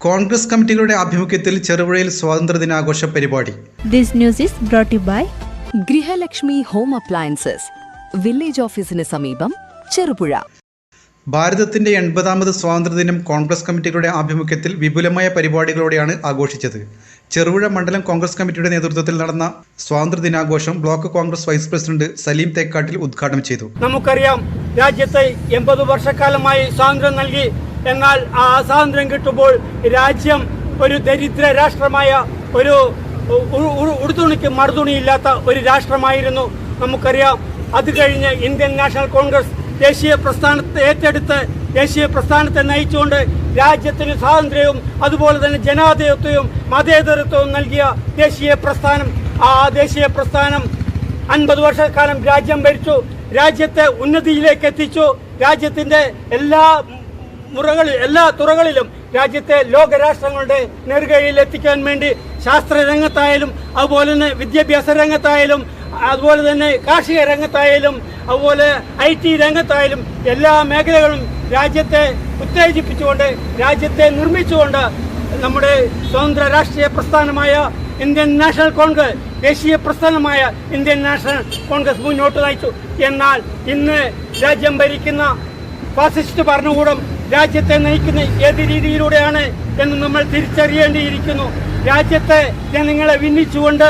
കോൺഗ്രസ് കമ്മിറ്റികളുടെ ആഭിമുഖ്യത്തിൽ ചെറുപുഴയിൽ സ്വാതന്ത്ര്യദിനാഘോഷ പരിപാടി. This news is brought you by Grihalakshmi home appliances, village ഓഫീസിന് സമീപം, ചെറുപുഴ. ഭാരതത്തിന്റെ 80ാമത് സ്വാതന്ത്ര്യദിനം കോൺഗ്രസ് കമ്മിറ്റികളുടെ ആഭിമുഖ്യത്തിൽ വിപുലമായ പരിപാടികളോടെയാണ് ആഘോഷിച്ചത്. ചെറുപുഴ മണ്ഡലം കോൺഗ്രസ് കമ്മിറ്റിയുടെ നേതൃത്വത്തിൽ നടന്ന സ്വാതന്ത്ര്യദിനാഘോഷം block Congress vice president Saleem Thekkattil ഉദ്ഘാടനം ചെയ്തു. നമുക്കറിയാം, രാജ്യത്തെ 80 വർഷക്കാലമായി സ്വാതന്ത്ര്യം നൽകി. എന്നാൽ ആ സ്വാതന്ത്ര്യം കിട്ടുമ്പോൾ രാജ്യം ഒരു ദരിദ്ര രാഷ്ട്രമായ, ഒരു ഉടുതുണിക്ക് മറുതുണിയില്ലാത്ത ഒരു രാഷ്ട്രമായിരുന്നു. നമുക്കറിയാം, അത് കഴിഞ്ഞ് ഇന്ത്യൻ നാഷണൽ കോൺഗ്രസ് ദേശീയ പ്രസ്ഥാനത്തെ ഏറ്റെടുത്ത് ദേശീയ പ്രസ്ഥാനത്തെ നയിച്ചുകൊണ്ട് രാജ്യത്തിന് സ്വാതന്ത്ര്യവും അതുപോലെ തന്നെ ജനാധിപത്യവും മതേതരത്വവും നൽകിയ ദേശീയ പ്രസ്ഥാനം, ആ ദേശീയ പ്രസ്ഥാനം 50 വർഷക്കാലം രാജ്യം ഭരിച്ചു, രാജ്യത്തെ ഉന്നതിയിലേക്ക് എത്തിച്ചു. രാജ്യത്തിൻ്റെ എല്ലാ തുറകളിലും രാജ്യത്തെ ലോകരാഷ്ട്രങ്ങളുടെ നെറുകയിൽ എത്തിക്കാൻ വേണ്ടി ശാസ്ത്ര രംഗത്തായാലും അതുപോലെ തന്നെ വിദ്യാഭ്യാസ രംഗത്തായാലും അതുപോലെ തന്നെ കാർഷിക രംഗത്തായാലും അതുപോലെ IT രംഗത്തായാലും എല്ലാ മേഖലകളും രാജ്യത്തെ ഉത്തേജിപ്പിച്ചുകൊണ്ട് രാജ്യത്തെ നിർമ്മിച്ചുകൊണ്ട് നമ്മുടെ സ്വതന്ത്ര രാഷ്ട്രീയ പ്രസ്ഥാനമായ ഇന്ത്യൻ നാഷണൽ കോൺഗ്രസ്, ദേശീയ പ്രസ്ഥാനമായ ഇന്ത്യൻ നാഷണൽ കോൺഗ്രസ് മുന്നോട്ട് നയിച്ചു. എന്നാൽ ഇന്ന് രാജ്യം ഭരിക്കുന്ന ഫാസിസ്റ്റ് ഭരണകൂടം രാജ്യത്തെ നയിക്കുന്ന ഏത് രീതിയിലൂടെയാണ് എന്ന് നമ്മൾ തിരിച്ചറിയേണ്ടിയിരിക്കുന്നു. രാജ്യത്തെ ജനങ്ങളെ ഭിന്നിച്ചുകൊണ്ട്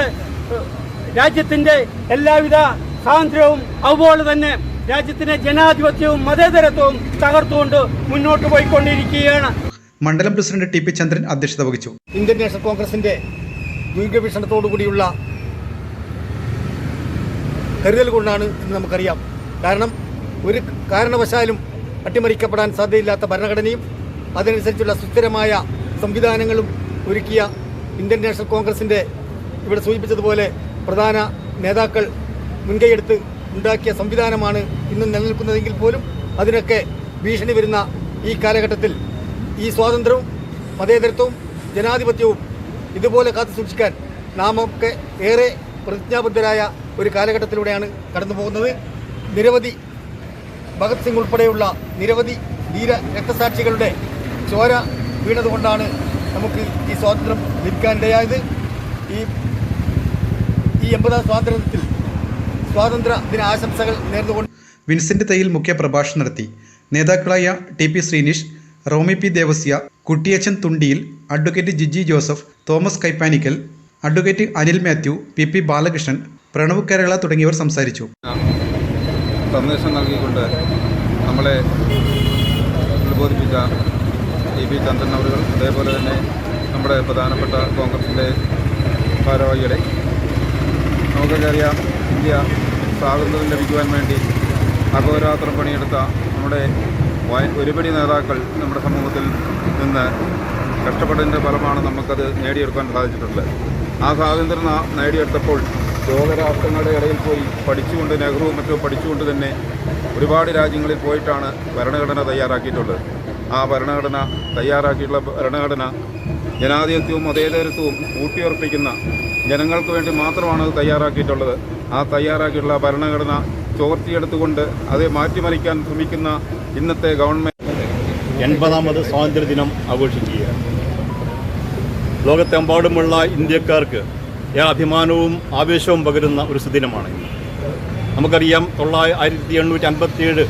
രാജ്യത്തിൻ്റെ എല്ലാവിധ സ്വാതന്ത്ര്യവും അതുപോലെ തന്നെ രാജ്യത്തിൻ്റെ ജനാധിപത്യവും മതേതരത്വവും തകർത്തുകൊണ്ട് മുന്നോട്ട് പോയിക്കൊണ്ടിരിക്കുകയാണ്. മണ്ഡലം പ്രസിഡന്റ് TP ചന്ദ്രൻ അധ്യക്ഷത വഹിച്ചു. ഇന്ത്യൻ നാഷണൽ കോൺഗ്രസിന്റെ ദീർഘവീക്ഷണത്തോടുകൂടിയുള്ള കരുതൽ കൊണ്ടാണ് ഇന്ന് നമുക്കറിയാം. കാരണം ഒരു കാരണവശാലും അട്ടിമറിക്കപ്പെടാൻ സാധ്യതയില്ലാത്ത ഭരണഘടനയും അതനുസരിച്ചുള്ള സുസ്ഥിരമായ സംവിധാനങ്ങളും ഒരുക്കിയ ഇന്ത്യൻ നാഷണൽ കോൺഗ്രസിൻ്റെ ഇവിടെ സൂചിപ്പിച്ചതുപോലെ പ്രധാന നേതാക്കൾ മുൻകൈയെടുത്ത് ഉണ്ടാക്കിയ സംവിധാനമാണ് ഇന്നും നിലനിൽക്കുന്നതെങ്കിൽ പോലും അതിനൊക്കെ ഭീഷണി വരുന്ന ഈ കാലഘട്ടത്തിൽ ഈ സ്വാതന്ത്ര്യവും മതേതരത്വവും ജനാധിപത്യവും ഇതുപോലെ കാത്തു സൂക്ഷിക്കാൻ നാം ഒക്കെ ഏറെ പ്രതിജ്ഞാബദ്ധരായ ഒരു കാലഘട്ടത്തിലൂടെയാണ് കടന്നു പോകുന്നത്. നിരവധി ഭഗത് സിംഗ് ഉൾപ്പെടെയുള്ള നിരവധി ധീര രക്തസാക്ഷികളുടെ ചോര വീണതുകൊണ്ടാണ് നമുക്ക് ഈ സ്വാതന്ത്ര്യം ലഭിക്കാനിടയായത്. ഈ 80ാം സ്വാതന്ത്ര്യത്തിൽ സ്വാതന്ത്ര്യ ദിന ആശംസകൾ നേർന്നുകൊണ്ട് വിൻസെന്റ് തയ്യിൽ മുഖ്യ പ്രഭാഷണം നടത്തി. നേതാക്കളായ TP Sreenish, Romi P Devasya, Kuttiyachan Thundiyil, advocate Jiji Joseph, Thomas Kaippanickal, advocate Anil Mathew, PP Balakrishnan, Pranav Kerala തുടങ്ങിയവർ സംസാരിച്ചു. സന്ദേശം നൽകിക്കൊണ്ട് നമ്മളെ ഉത്ബോധിപ്പിച്ച TP ചന്ദ്രൻ അവറുകൾ, അതേപോലെ തന്നെ നമ്മുടെ പ്രധാനപ്പെട്ട കോൺഗ്രസിൻ്റെ ഭാരവാഹികളെ, നമുക്കൊക്കെ അറിയാം, ഇന്ത്യ സ്വാതന്ത്ര്യം ലഭിക്കുവാൻ വേണ്ടി അഹോരാത്രം പണിയെടുത്ത നമ്മുടെ ഒരുപടി നേതാക്കൾ നമ്മുടെ സമൂഹത്തിൽ നിന്ന് കഷ്ടപ്പെട്ടതിൻ്റെ ഫലമാണ് നമുക്കത് നേടിയെടുക്കാൻ സാധിച്ചിട്ടുള്ളത്. ആ സ്വാതന്ത്ര്യം നേടിയെടുത്തപ്പോൾ ലോകരാഷ്ട്രങ്ങളുടെ ഇടയിൽ പോയി പഠിച്ചുകൊണ്ട്, നെഹ്റുവും മറ്റും പഠിച്ചുകൊണ്ട് തന്നെ ഒരുപാട് രാജ്യങ്ങളിൽ പോയിട്ടാണ് ഭരണഘടന തയ്യാറാക്കിയിട്ടുള്ളത്. ആ തയ്യാറാക്കിയിട്ടുള്ള ഭരണഘടന ജനാധിപത്യവും മതേതരത്വവും ഊട്ടിയുറപ്പിക്കുന്ന ജനങ്ങൾക്ക് വേണ്ടി മാത്രമാണ് അത് തയ്യാറാക്കിയിട്ടുള്ളത്. ആ തയ്യാറാക്കിയിട്ടുള്ള ഭരണഘടന ചോർത്തിയെടുത്തുകൊണ്ട് അത് മാറ്റിമറിക്കാൻ ശ്രമിക്കുന്ന ഇന്നത്തെ ഗവൺമെൻറ് 80ാമത് സ്വാതന്ത്ര്യദിനം ആഘോഷിക്കുകയാണ്. ലോകത്തെമ്പാടുമുള്ള ഇന്ത്യക്കാർക്ക് അഭിമാനവും ആവേശവും പകരുന്ന ഒരു സുദിനമാണ്. നമുക്കറിയാം, 1857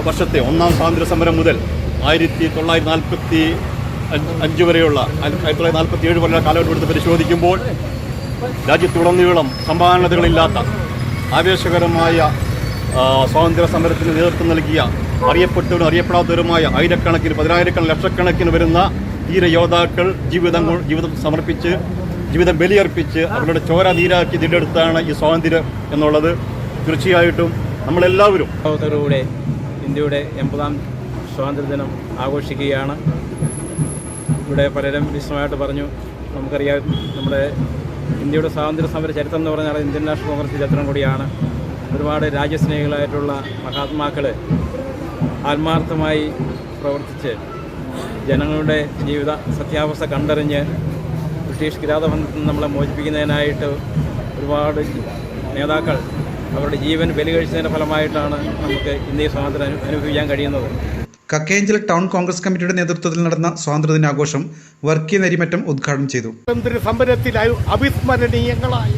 വർഷത്തെ 1ാം സ്വാതന്ത്ര്യ സമരം മുതൽ 1945 വരെയുള്ള 1947 വരെയുള്ള കാലഘട്ടം പരിശോധിക്കുമ്പോൾ രാജ്യത്തുടനീളം സമാനതകളില്ലാത്ത ആവേശകരമായ സ്വാതന്ത്ര്യ സമരത്തിന് നേതൃത്വം നൽകിയ അറിയപ്പെട്ടവരും അറിയപ്പെടാത്തവരുമായ ആയിരക്കണക്കിന്, പതിനായിരക്കണക്കിന്, ലക്ഷക്കണക്കിന് വരുന്ന ധീരയോദ്ധാക്കൾ ജീവിതം സമർപ്പിച്ച്, ജീവിതം ബലിയർപ്പിച്ച് അവരുടെ ചോര നീരാക്കി നേടിയെടുത്താണ് ഈ സ്വാതന്ത്ര്യം എന്നുള്ളത്. തീർച്ചയായിട്ടും നമ്മളെല്ലാവരും സ്വാതന്ത്ര്യത്തോടുകൂടെ ഇന്ത്യയുടെ 80ാം സ്വാതന്ത്ര്യദിനം ആഘോഷിക്കുകയാണ്. ഇവിടെ പലരും വിശദമായിട്ട് പറഞ്ഞു. നമുക്കറിയാം, നമ്മുടെ ഇന്ത്യയുടെ സ്വാതന്ത്ര്യ സമര ചരിത്രം എന്ന് പറഞ്ഞാൽ ഇന്ത്യൻ നാഷണൽ കോൺഗ്രസ് ചരിത്രം കൂടിയാണ്. ഒരുപാട് രാജ്യസ്നേഹികളായിട്ടുള്ള മഹാത്മാക്കൾ ആത്മാർത്ഥമായി പ്രവർത്തിച്ച് ജനങ്ങളുടെ ജീവിത സത്യാവസ്ഥ കണ്ടറിഞ്ഞ് ബ്രിട്ടീഷ് കിരാതബന്ധത്തിൽ നമ്മളെ മോചിപ്പിക്കുന്നതിനായിട്ട് ഒരുപാട് നേതാക്കൾ അവരുടെ ജീവൻ ബലി കഴിച്ചതിൻ്റെ ഫലമായിട്ടാണ് നമുക്ക് ഇന്ന് ഈ സ്വാതന്ത്ര്യം അനുഭവിക്കാൻ കഴിയുന്നത്. കക്കയഞ്ചൽ ടൗൺ കോൺഗ്രസ് കമ്മിറ്റിയുടെ നേതൃത്വത്തിൽ നടന്ന സ്വാതന്ത്ര്യദിനാഘോഷം വർക്കി നരിമറ്റം ഉദ്ഘാടനം ചെയ്തു. സ്വാതന്ത്ര്യ സമരത്തിൽ അവിസ്മരണീയങ്ങളായ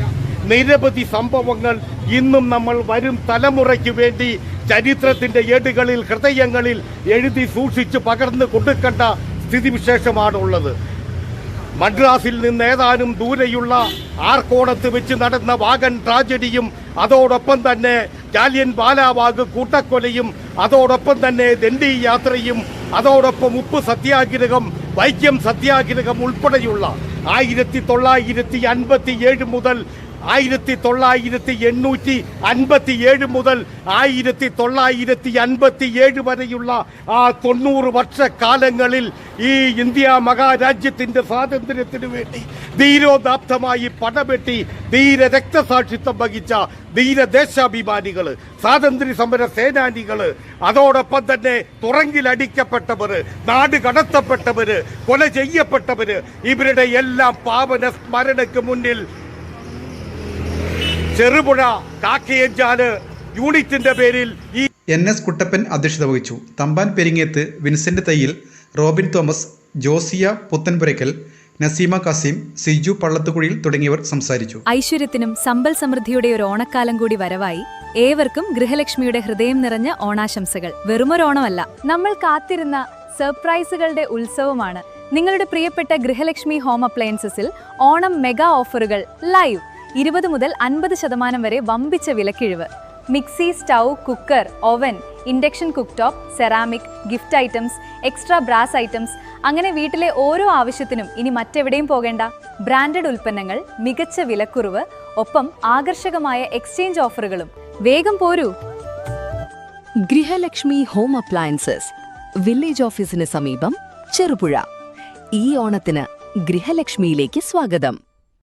നിരവധി സംഭവങ്ങൾ ഇന്നും നമ്മൾ വരും തലമുറയ്ക്ക് വേണ്ടി ചരിത്രത്തിന്റെ ഏടുകളിൽ ഹൃദയങ്ങളിൽ എഴുതി സൂക്ഷിച്ച് പകർന്നു കൊടുക്കേണ്ട സ്ഥിതിവിശേഷമാണുള്ളത്. മദ്രാസിൽ നിന്ന് ഏതാനും ദൂരെയുള്ള ആർക്കോണത്ത് വെച്ച് നടന്ന വാഗൺ ട്രാജഡിയും അതോടൊപ്പം തന്നെ ജാലിയൻ വാലാബാഗ് കൂട്ടക്കൊലയും അതോടൊപ്പം തന്നെ ദണ്ഡി യാത്രയും അതോടൊപ്പം ഉപ്പ് സത്യാഗ്രഹം, വൈക്കം സത്യാഗ്രഹം ഉൾപ്പെടെയുള്ള 1957 മുതൽ 1857 മുതൽ 1957 വരെയുള്ള ആ 90 വർഷക്കാലങ്ങളിൽ ഈ ഇന്ത്യ മഹാരാജ്യത്തിന്റെ സ്വാതന്ത്ര്യത്തിനു വേണ്ടി ധീരോദാപ്തമായി പടവെട്ടി ധീര രക്തസാക്ഷിത്വം വഹിച്ച ധീരദേശാഭിമാനികൾ, സ്വാതന്ത്ര്യ സമര സേനാനികൾ, അതോടൊപ്പം തന്നെ തുറങ്കിലടിക്കപ്പെട്ടവർ, നാട് കടത്തപ്പെട്ടവർ, കൊല ചെയ്യപ്പെട്ടവർ, ഇവരുടെ എല്ലാം പാവന സ്മരണയ്ക്ക് മുന്നിൽ ചെറുപുഴ കാക്കയഞ്ചാല് യൂണിറ്റിന്റെ പേരിൽ NS കുട്ടപ്പൻ അധ്യക്ഷത വഹിച്ചു. Thampan Peringeth, Vincent Thayyil, Robin Thomas, Josiya Puthenpurakkal, Naseema Kasim, Siju Pallathukuzhiyil തുടങ്ങിയവർ സംസാരിച്ചു. ഐശ്വര്യത്തിനും സമ്പൽ സമൃദ്ധിയുടെ ഒരു ഓണക്കാലം കൂടി വരവായി ഏവർക്കും ഗൃഹലക്ഷ്മിയുടെ ഹൃദയം നിറഞ്ഞ ഓണാശംസകൾ. വെറുമൊരോണമല്ല, നമ്മൾ കാത്തിരുന്ന സർപ്രൈസുകളുടെ ഉത്സവമാണ്. നിങ്ങളുടെ പ്രിയപ്പെട്ട ഗൃഹലക്ഷ്മി ഹോം അപ്ലയൻസസിൽ ഓണം മെഗാ ഓഫറുകൾ ലൈവ്. 20 മുതൽ 50% വരെ വമ്പിച്ച വിലക്കിഴിവ്. Mixie, stove, cooker, oven, induction cooktop, ceramic, gift items, extra brass items, അങ്ങനെ വീട്ടിലെ ഓരോ ആവശ്യത്തിനും ഇനി മറ്റെവിടെയും പോകേണ്ട. ബ്രാൻഡഡ് ഉൽപ്പന്നങ്ങൾ, മികച്ച വിലക്കുറവ്, ഒപ്പം ആകർഷകമായ എക്സ്ചേഞ്ച് ഓഫറുകളും. വേഗം പോരൂ. ഗൃഹലക്ഷ്മി ഹോം അപ്ലയൻസസ്, വില്ലേജ് ഓഫീസിന് സമീപം, ചെറുപുഴ. ഈ ഓണത്തിന് ഗൃഹലക്ഷ്മിയിലേക്ക് സ്വാഗതം.